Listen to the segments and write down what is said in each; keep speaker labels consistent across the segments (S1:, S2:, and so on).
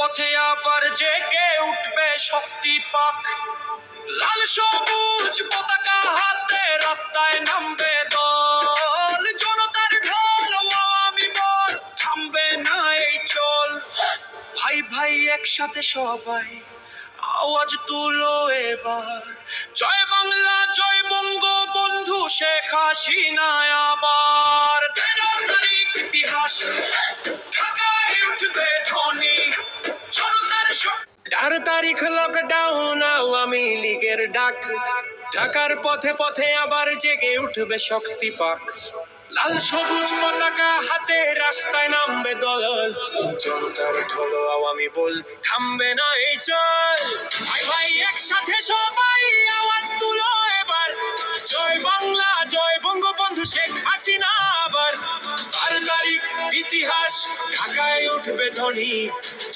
S1: পথে আবার জেগে উঠবে শক্তি পাক। লাল সবুজ পতাকা হাতে রাস্তায় নামবে দল, জনতার ঢল আওয়ামী বল, থামবে না এই চল। ভাই ভাই একসাথে সবাই আওয়াজ তুলো এবার, জয় বাংলা জয় বঙ্গবন্ধু শেখ হাসিনা আবার। 13 তারিখ ইতিহাস ঢাকায় উঠবে ধ্বনি, জনতার 4 তারিখ লকডাউন আওয়ামী লীগের ডাক, ঢাকার পথে পথে আবার জেগে উঠবে শক্তি পাক। লাল সবুজ পতাকা হাতে রাস্তায় নামবে দল, জনতার ঢল আওয়ামী বল, থামবে না এই চল। ভাই ভাই একসাথে সবাই আওয়াজ তুলো এবার, জয় বাংলা জয় বঙ্গবন্ধু শেখ হাসিনা আবার। 12 তারিখ ইতিহাস ঢাকায় উঠবে ধ্বনি,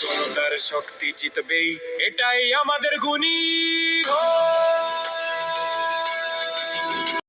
S1: জনতার শক্তি জিতবেই এটাই আমাদের গুণী।